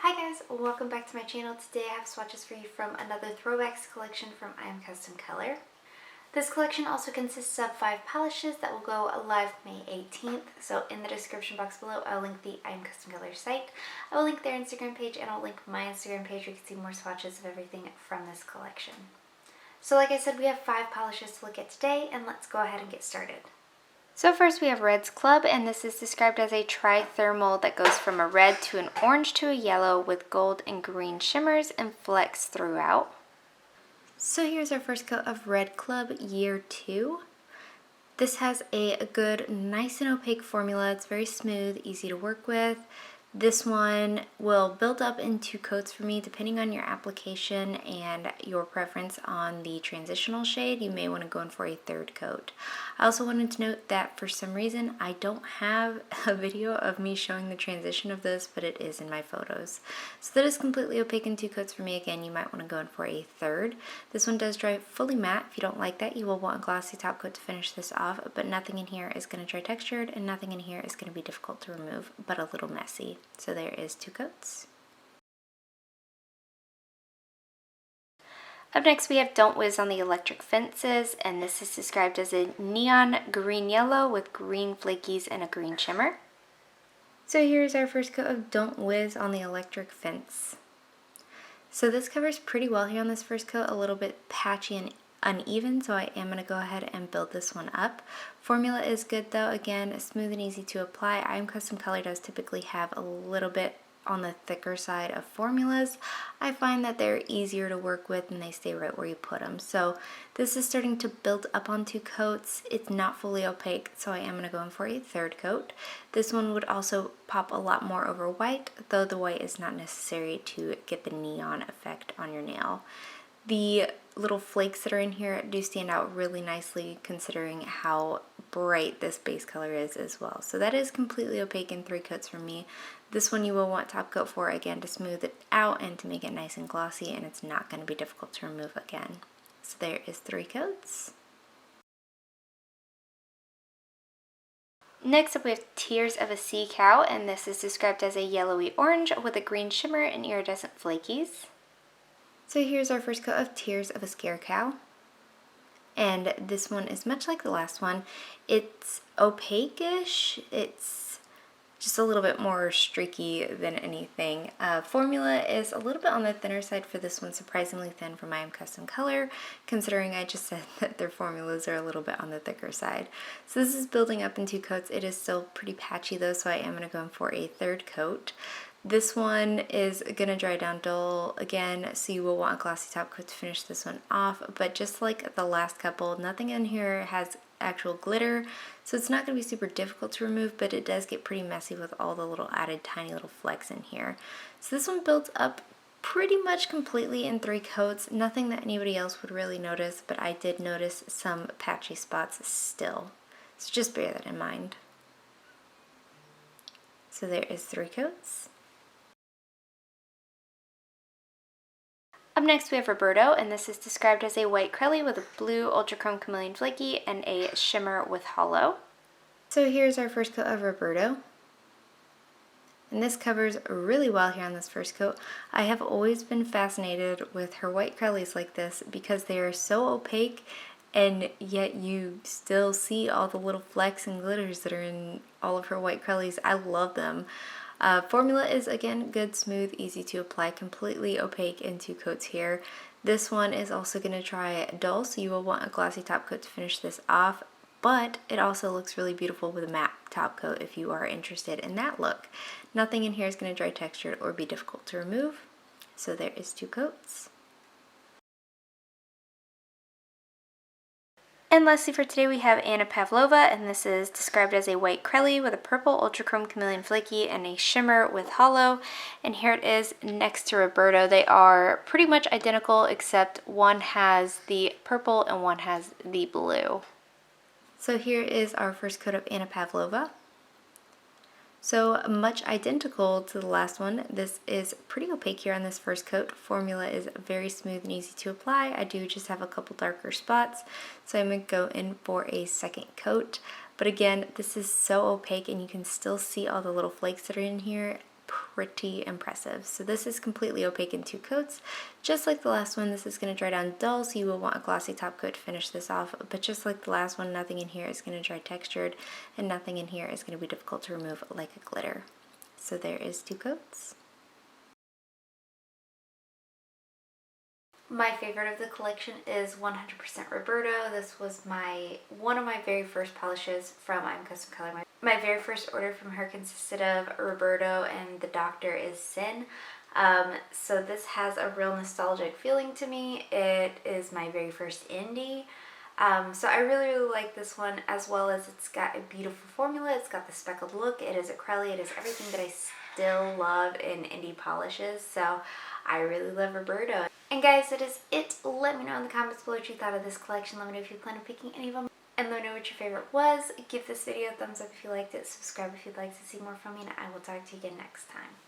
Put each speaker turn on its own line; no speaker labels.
Hi guys, welcome back to my channel. Today I have swatches for you from another Throwbacks collection from I Am Custom Color. This collection also consists of 5 polishes that will go live May 18th. So in the description box below, I'll link the I Am Custom Color site. I will link their Instagram page and I'll link my Instagram page where you can see more swatches of everything from this collection. So like I said, we have 5 polishes to look at today, and let's go ahead and get started. So first we have Red's Club, and this is described as a tri-thermal that goes from a red to an orange to a yellow with gold and green shimmers and flecks throughout. So here's our first coat of Red Club Year 2. This has a good, nice and opaque formula. It's very smooth, easy to work with. This one will build up in 2 coats for me depending on your application and your preference on the transitional shade. You may want to go in for a 3rd coat. I also wanted to note that for some reason I don't have a video of me showing the transition of this, but it is in my photos. So that is completely opaque in 2 coats for me. Again, you might want to go in for a 3rd. This one does dry fully matte. If you don't like that, you will want a glossy top coat to finish this off, but nothing in here is going to dry textured and nothing in here is going to be difficult to remove, but a little messy. So there is 2 coats. Up next we have Don't Whiz on the Electric Fences, and this is described as a neon green yellow with green flakies and a green shimmer. So here's our first coat of Don't Whiz on the Electric Fence. So this covers pretty well here on this first coat, a little bit patchy and uneven, so I am going to go ahead and build this one up. Formula is good though, again, smooth and easy to apply. I Am Custom Color does typically have a little bit on the thicker side of formulas. I find that they're easier to work with and they stay right where you put them. So this is starting to build up on 2 coats. It's not fully opaque, so I am going to go in for a 3rd coat. This one would also pop a lot more over white, though the white is not necessary to get the neon effect on your nail. The little flakes that are in here do stand out really nicely considering how bright this base color is as well. So that is completely opaque in 3 coats for me. This one you will want top coat for, again, to smooth it out and to make it nice and glossy, and it's not going to be difficult to remove again. So there is 3 coats. Next up we have Tears of a Seacow, and this is described as a yellowy orange with a green shimmer and iridescent flakies. So here's our first coat of Tears of a Scarecow, and this one is much like the last one. It's opaque-ish, it's just a little bit more streaky than anything. Formula is a little bit on the thinner side for this one, surprisingly thin from I Am Custom Color, considering I just said that their formulas are a little bit on the thicker side. So this is building up in 2 coats. It is still pretty patchy though, so I am going to go in for a 3rd coat. This one is going to dry down dull again, so you will want a glossy top coat to finish this one off, but just like the last couple, nothing in here has actual glitter, so it's not going to be super difficult to remove, but it does get pretty messy with all the little added tiny little flecks in here. So this one builds up pretty much completely in 3 coats, nothing that anybody else would really notice, but I did notice some patchy spots still, so just bear that in mind. So there is 3 coats. Up next we have Roberto, and this is described as a white crelly with a blue ultra chrome chameleon flaky and a shimmer with hollow. So here's our first coat of Roberto, and this covers really well here on this first coat. I have always been fascinated with her white crellies like this because they are so opaque and yet you still see all the little flecks and glitters that are in all of her white crellies. I love them. Formula is, again, good, smooth, easy to apply, completely opaque in 2 coats here. This one is also going to try dull, so you will want a glossy top coat to finish this off, but it also looks really beautiful with a matte top coat if you are interested in that look. Nothing in here is going to dry textured or be difficult to remove, so there is 2 coats. And lastly for today we have Anna Pavlova, and this is described as a white crelly with a purple ultra chrome chameleon flaky and a shimmer with hollow. And here it is next to Roberto. They are pretty much identical except one has the purple and one has the blue. So here is our first coat of Anna Pavlova. So much identical to the last one. This is pretty opaque here on this first coat. Formula is very smooth and easy to apply. I do just have a couple darker spots, so I'm going to go in for a 2nd coat. But again, this is so opaque and you can still see all the little flakes that are in here. pretty impressive. So this is completely opaque in 2 coats. Just like the last one, this is going to dry down dull, so you will want a glossy top coat to finish this off. But just like the last one, nothing in here is going to dry textured, and nothing in here is going to be difficult to remove like a glitter. So there is 2 coats. My favorite of the collection is 100% Roberto. This was one of my very first polishes from I A M Custom Color. My very first order from her consisted of Roberto and the Doctor is Sin. So this has a real nostalgic feeling to me. It is my very first indie. So I really, really like this one, as well as it's got a beautiful formula. It's got the speckled look. It is acrylic. It is everything that I still love in indie polishes. So I really love Roberto. And guys, that is it. Let me know in the comments below what you thought of this collection. Let me know if you plan on picking any of them. And let me know what your favorite was. Give this video a thumbs up if you liked it. Subscribe if you'd like to see more from me. And I will talk to you again next time.